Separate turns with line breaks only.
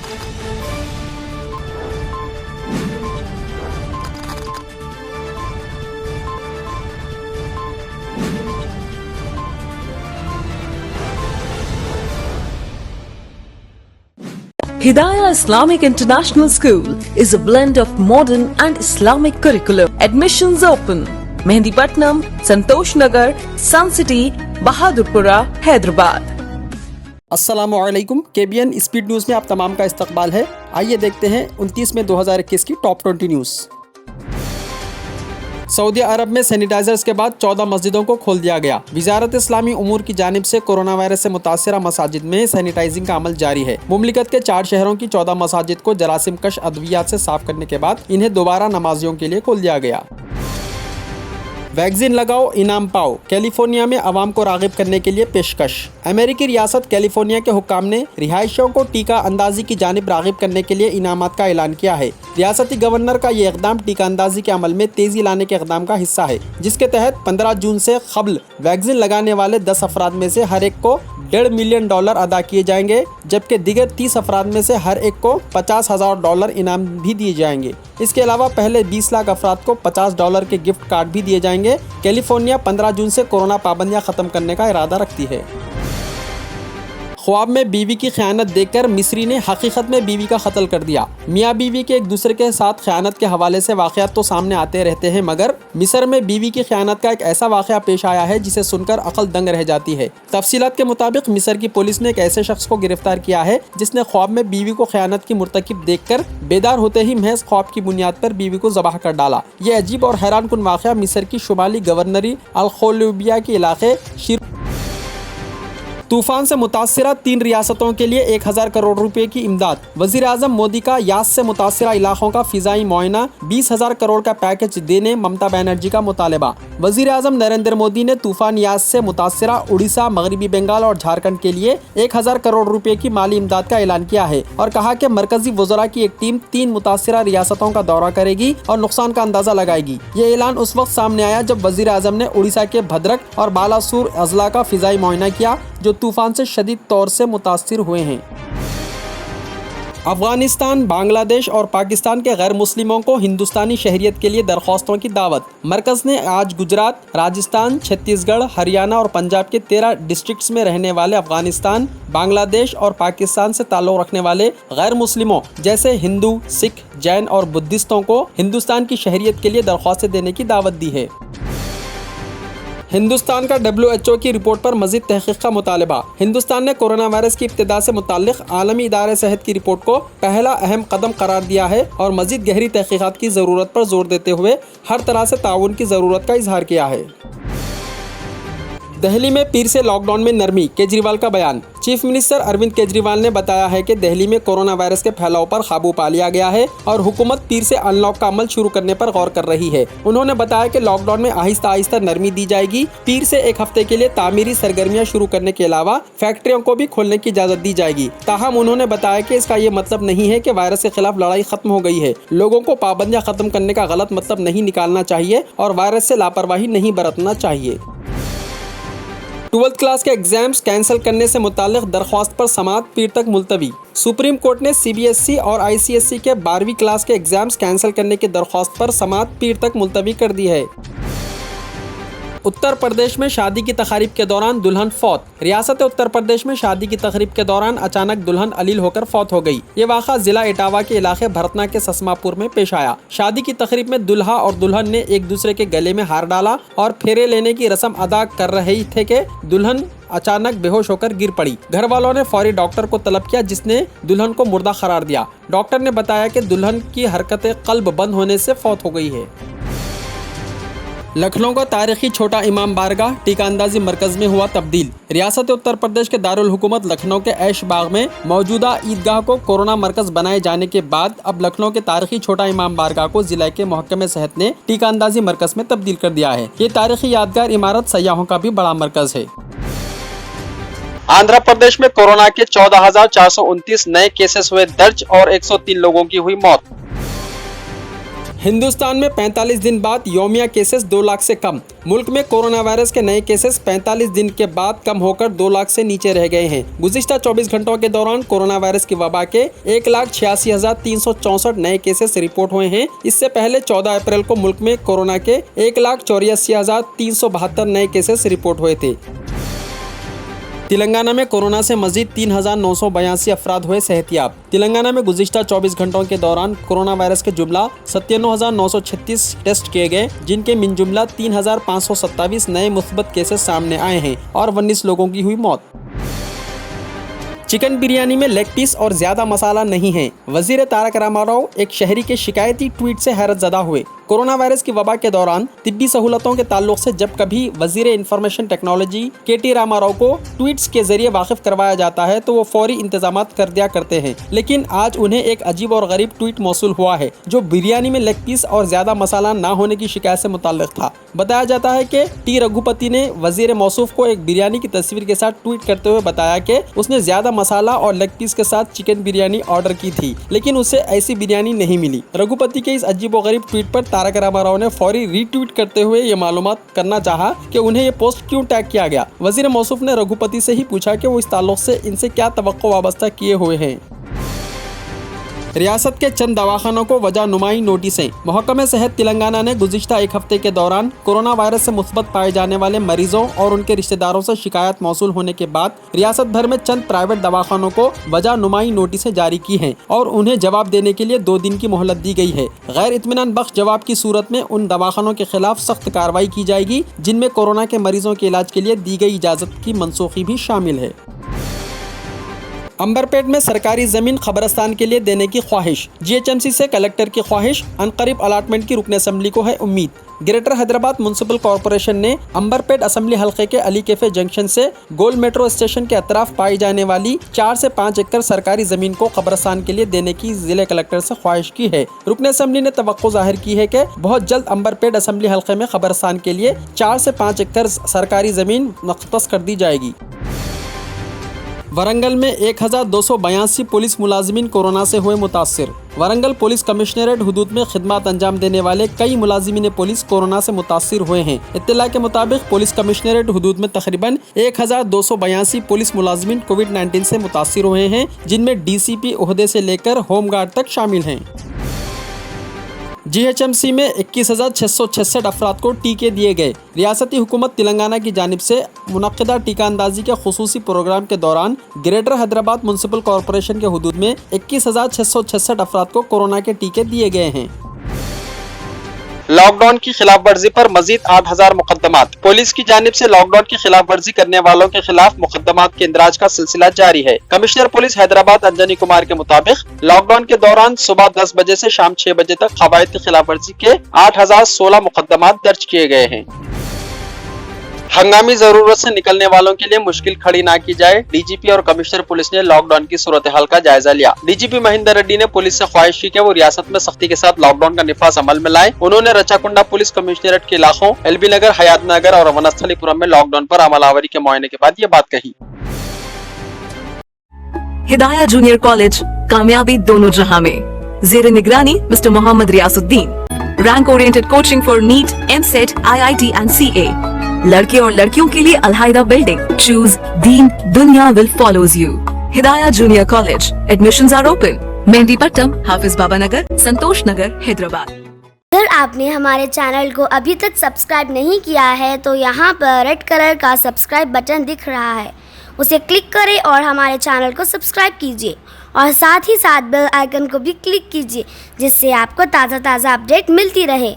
Hidayah Islamic International School is a blend of modern and Islamic curriculum. Admissions open. Mehndipatnam, Santosh Nagar, Sun City, Bahadurpura, Hyderabad.
अस्सलामुअलैकुम, KBN speed news में आप तमाम का इस्तकबाल है। आइए देखते हैं 29 मई 2021 की टॉप 20 न्यूज़। सऊदी अरब में सैनिटाइजर्स के बाद 14 मस्जिदों को खोल दिया गया। वजारत इस्लामी उमूर की जानिब से कोरोना वायरस से मुतासिरा मसाजिद में सैनिटाइजिंग का अमल जारी है। मुमलिकत के 4 शहरों की 14 मसाजिद को जरासीम कश अद्वियात से साफ करने के बाद इन्हें दोबारा नमाजियों के लिए खोल दिया गया। वैक्सीन लगाओ इनाम पाओ, कैलिफोर्निया में अवाम को रागिब करने के लिए पेशकश। अमेरिकी रियासत कैलिफोर्निया के हुक्काम ने रिहायशियों को टीका अंदाजी की जानिब रागिब करने के लिए इनामात का ऐलान किया है। रियासती गवर्नर का ये इकदाम टीका अंदाजी के अमल में तेजी लाने के इकदाम का हिस्सा है, जिसके तहत 15 जून से कबल वैक्सीन लगाने वाले 10 अफराद में से हर एक को $1.5 मिलियन अदा किए जाएंगे, जबकि दिगर 30 अफराद में से हर एक को $50,000 इनाम भी दिए जाएंगे। इसके अलावा पहले 20 लाख अफराद को $50 के गिफ्ट कार्ड भी दिए जाएंगे। कैलिफोर्निया 15 जून से कोरोना पाबंदियां खत्म करने का इरादा रखती है। ख्वाब में बीवी की खयानत देखकर मिस्री ने हकीकत में बीवी का कत्ल कर दिया। मियाँ बीवी के एक दूसरे के साथ खयानत के हवाले से वाक़यात तो सामने आते रहते हैं, मगर मिस्र में बीवी की खयानत का एक ऐसा वाक़या पेश आया है जिसे सुनकर अक्ल दंग रह जाती है। तफसीलात के मुताबिक मिस्र की पुलिस ने एक ऐसे शख्स को गिरफ्तार किया है जिसने ख्वाब में बीवी को खयानत की मुर्तकिब देखकर बेदार होते ही महज ख्वाब की बुनियाद पर बीवी को ज़बाह कर डाला। ये अजीब और हैरान कुन वाक़या मिस्र की शुमाली गवर्नरी अल-खौलूबिया के इलाके तूफान से मुतासिरा 3 रियासतों के लिए 1000 करोड़ रुपए की इमदाद। वज़ीर आज़म मोदी का यास से मुतासिरा इलाकों का फ़िज़ाई मुआयना, 20,000 करोड़ का पैकेज देने ममता बनर्जी का मुतालबा। वज़ीर आज़म नरेंद्र मोदी ने तूफान यास से मुतासिरा उड़ीसा, मगरबी बंगाल और झारखंड के लिए 1000 करोड़ रुपए की माली इमदाद का ऐलान किया है और कहा कि मरकजी वज़रा की एक टीम 3 मुतासिरा रियासतों का दौरा करेगी और नुकसान का अंदाज़ा लगाएगी। ये ऐलान उस वक्त सामने आया जब वज़ीर आज़म ने उड़ीसा के भद्रक और बालासुर अजला का फ़िज़ाई मुआयना किया, जो तूफान से शदीद तौर से मुतासिर हुए हैं। अफगानिस्तान, बांग्लादेश और पाकिस्तान के गैर मुस्लिमों को हिंदुस्तानी शहरियत के लिए दरख्वास्तों की दावत। मरकज़ ने आज गुजरात, राजस्थान, छत्तीसगढ़, हरियाणा और पंजाब के 13 डिस्ट्रिक्ट्स में रहने वाले अफगानिस्तान, बांग्लादेश और पाकिस्तान से ताल्लुक़ रखने वाले गैर मुस्लिमों जैसे हिंदू, सिख, जैन और बुद्धिस्टों को हिंदुस्तान की शहरियत के लिए दरख्वास्तें देने की दावत दी है। हिंदुस्तान का WHO की रिपोर्ट पर मज़ीद तहक़ीक़ का मुतालबा। हिंदुस्तान ने कोरोना वायरस की इब्तिदा से मुताल्लिक़ आलमी इदारे सेहत की रिपोर्ट को पहला अहम कदम करार दिया है और मज़ीद गहरी तहक़ीक़ात की ज़रूरत पर जोर देते हुए हर तरह से ताउन की ज़रूरत का इजहार किया है। दिल्ली में पीर से लॉकडाउन में नरमी, केजरीवाल का बयान। चीफ मिनिस्टर अरविंद केजरीवाल ने बताया है कि दिल्ली में कोरोना वायरस के फैलाव पर काबू पा लिया गया है और हुकूमत पीर से अनलॉक का अमल शुरू करने पर गौर कर रही है। उन्होंने बताया कि लॉकडाउन में आहिस्ता आहिस्ता नरमी दी जाएगी। पीर से 1 हफ्ते के लिए तामीरी सरगर्मियां शुरू करने के अलावा फैक्ट्रियों को भी खोलने की इजाज़त दी जाएगी। ताहम उन्होंने बताया कि इसका ये मतलब नहीं है कि वायरस के खिलाफ लड़ाई खत्म हो गई है। लोगों को पाबंदियाँ खत्म करने का गलत मतलब नहीं निकालना चाहिए और वायरस से लापरवाही नहीं बरतना चाहिए। 12th क्लास के एग्जाम्स कैंसिल करने से मुताल्लिक़ दरख्वास्त पर समाअत पीर तक मुलतवी। सुप्रीम कोर्ट ने CBSE और ICSE के 12वीं क्लास के एग्जाम्स कैंसिल करने की दरख्वास्त पर समाअत पीर तक मुलतवी कर दी है। उत्तर प्रदेश में शादी की तकारीब के दौरान दुल्हन फौत। रियासत उत्तर प्रदेश में शादी की तकरीब के दौरान अचानक दुल्हन अलील होकर फौत हो गई। ये वाक़ा जिला इटावा के इलाके भरतना के ससमापुर में पेश आया। शादी की तकरीब में दुल्हा और दुल्हन ने एक दूसरे के गले में हार डाला और फेरे लेने की रस्म अदा कर रहे थे कि दुल्हन अचानक बेहोश होकर गिर पड़ी। घर वालों ने फौरी डॉक्टर को तलब किया, जिसने दुल्हन को मुर्दा करार दिया। डॉक्टर ने बताया कि दुल्हन की हरकतें क़ल्ब बंद होने से फौत हो गई है। लखनऊ का तारीखी छोटा इमाम बारगाह टीका अंदाजी मरकज में हुआ तब्दील। रियासत उत्तर प्रदेश के दारुल हुकूमत लखनऊ के ऐश बाग में मौजूदा ईदगाह को कोरोना मरकज बनाए जाने के बाद अब लखनऊ के तारीखी छोटा इमाम बारगाह को जिला के महकमे सेहत ने टीका अंदाजी मरकज में तब्दील कर दिया है। ये तारीखी यादगार इमारत सयाहों का भी बड़ा मरकज है। आंध्र प्रदेश में कोरोना के 14,429 नए केसेस हुए दर्ज और 103 लोगों की हुई मौत। हिंदुस्तान में 45 दिन बाद यौमिया केसेस 2 लाख से कम। मुल्क में कोरोना वायरस के नए केसेस 45 दिन के बाद कम होकर 2 लाख से नीचे रह गए हैं। गुज़िश्ता 24 घंटों के दौरान कोरोना वायरस की वबा के 1,86,364 नए केसेस रिपोर्ट हुए हैं। इससे पहले 14 अप्रैल को मुल्क में कोरोना के 1,84,372 नए केसेस रिपोर्ट हुए थे। तेलंगाना में कोरोना से मजीद 3,982 अफराद हुए सेहतियाब। तेलंगाना में गुज़िश्ता 24 घंटों के दौरान कोरोना वायरस के जुमला 97,936 टेस्ट किए गए, जिनके मिन जुमला 3,527 नए मुस्बत केसेस सामने आए हैं और 19 लोगों की हुई मौत। चिकन बिरयानी में लेग पीस और ज्यादा मसाला नहीं है। वजीर तारक रामाराव एक शहरी के शिकायती ट्वीट से हैरत ज़दा हुए। कोरोना वायरस की वबा के दौरान तिब्बी सहूलतों के ताल्लुक से जब कभी वजीर इंफॉर्मेशन टेक्नोलॉजी KT रामाराव को ट्वीट्स के जरिए वाकिफ करवाया जाता है तो वो फौरी इंतजाम कर दिया करते हैं, लेकिन आज उन्हें एक अजीब और गरीब ट्वीट मौसूल हुआ है जो बिरयानी में लेग पीस और ज्यादा मसाला ना होने की शिकायत से मुताल्लिक था। बताया जाता है कि T रघुपति ने वजीर मौसूफ को एक बिरयानी की तस्वीर के साथ ट्वीट करते हुए बताया कि उसने ज्यादा मसाला और लेग पीस के साथ चिकन बिरयानी ऑर्डर की थी, लेकिन उसे ऐसी बिरयानी नहीं मिली। रघुपति के इस अजीब व गरीब ट्वीट पर तारक रामाराव ने फौरी रीट्वीट करते हुए ये मालूमात करना चाहा कि उन्हें ये पोस्ट क्यों टैग किया गया। वजीर मौसूफ ने रघुपति से ही पूछा कि वो इस ताल्लुक से इनसे क्या तवक्को वाबस्ता किए हुए हैं। रियासत के चंद दवाखानों को वजह नुमाई नोटिसें। महकमे सेहत तेलंगाना ने गुज़िश्ता एक हफ्ते के दौरान कोरोना वायरस से मुस्बत पाए जाने वाले मरीजों और उनके रिश्तेदारों से शिकायत मौसूल होने के बाद रियासत भर में चंद प्राइवेट दवाखानों को वजह नुमाई नोटिसें जारी की हैं और उन्हें जवाब देने के लिए 2 दिन की मोहलत दी गई है। गैर इत्मीनान बख्श जवाब की सूरत में उन दवाखानों के खिलाफ सख्त कार्रवाई की जाएगी जिनमें कोरोना के मरीजों के इलाज के लिए दी गई इजाज़त की मनसूखी भी शामिल है। अंबरपेट में सरकारी जमीन खबरस्तान के लिए देने की ख्वाहिश। GHMC से कलेक्टर की ख्वाहिश, अनकरीब अलाटमेंट की रुकन असम्बली को है उम्मीद। ग्रेटर हैदराबाद म्युनिसिपल कॉरपोरेशन ने अंबरपेट असम्बली हल्के के अली कैफे जंक्शन से गोल मेट्रो स्टेशन के अतराफ पाई जाने वाली 4 से 5 एकड़ सरकारी जमीन को कब्रिस्तान के लिए देने की जिले कलेक्टर से ख्वाहिश की है। रुकन असम्बली ने तवक्को जाहिर की है कि बहुत जल्द अंबरपेट असम्बली हल्के में कब्रिस्तान के लिए 4 से 5 एकड़ सरकारी जमीन मुख्तस कर दी जाएगी। वरंगल में 1,282 पुलिस मुलाजिमीन कोरोना से हुए मुतासिर। वरंगल पुलिस कमिश्नरेट हुदूद में खिदमत अंजाम देने वाले कई मुलाजिमीन पुलिस कोरोना से मुतासिर हुए हैं। इत्तला के मुताबिक पुलिस कमिश्नरेट हुदूद में तकरीबन 1,282 पुलिस मुलाजिमीन कोविड-19 से मुतासिर हुए हैं, जिनमें DCP ओहदे से लेकर होमगार्ड तक शामिल हैं। GHMC में 21,666 अफराद को टीके दिए गए। रियासती हुकूमत तेलंगाना की जानिब से मुनक्किदा टीका अंदाजी के खुसूसी प्रोग्राम के दौरान ग्रेटर हैदराबाद म्युनिसिपल कॉरपोरेशन के हुदूद में 21,666 अफराद को कोरोना के टीके दिए गए हैं। लॉकडाउन की खिलाफ वर्जी पर मजीद 8,000 मुकदमात। पुलिस की जानिब से लॉकडाउन की खिलाफ वर्जी करने वालों के खिलाफ मुकदमात के इंदराज का सिलसिला जारी है। कमिश्नर पुलिस हैदराबाद अंजनी कुमार के मुताबिक लॉकडाउन के दौरान सुबह 10 बजे से शाम 6 बजे तक कवायद की खिलाफ वर्जी के 8,016 मुकदमात दर्ज किए गए हैं। हंगामी जरूरत से निकलने वालों के लिए मुश्किल खड़ी ना की जाए। DGP और कमिश्नर पुलिस ने लॉकडाउन की सूरत हाल का जायजा लिया। DGP महेंद्र रेड्डी ने पुलिस से ख्वाहिश की कि वो रियासत में सख्ती के साथ लॉकडाउन का निफाज अमल में लाए। उन्होंने रचाकुंडा पुलिस कमिश्नरेट के इलाकों LB नगर, हयात नगर और वनस्थलीपुरम में लॉकडाउन पर अमलावरी के मुआयने के बाद ये बात कही।
हिदाया जूनियर कॉलेज, कामयाबी दोनों जहां में। जेर निगरानी mister Mohammad Riyasuddin. Rank oriented coaching for NEET, MSET, IIT and CA। लड़के और लड़कियों के लिए अलहायदा बिल्डिंग। चूज दीन, दुनिया will follows you. Hidaya junior college. Admissions are open. Mehdipatnam, Hafiz Baba Nagar, Santosh Nagar, Hyderabad.
अगर आपने हमारे चैनल को अभी तक सब्सक्राइब नहीं किया है तो यहाँ पर रेड कलर का सब्सक्राइब बटन दिख रहा है, उसे क्लिक करें और हमारे चैनल को सब्सक्राइब कीजिए और साथ ही साथ बेल आइकन को भी क्लिक कीजिए, जिससे आपको ताज़ा अपडेट मिलती रहे।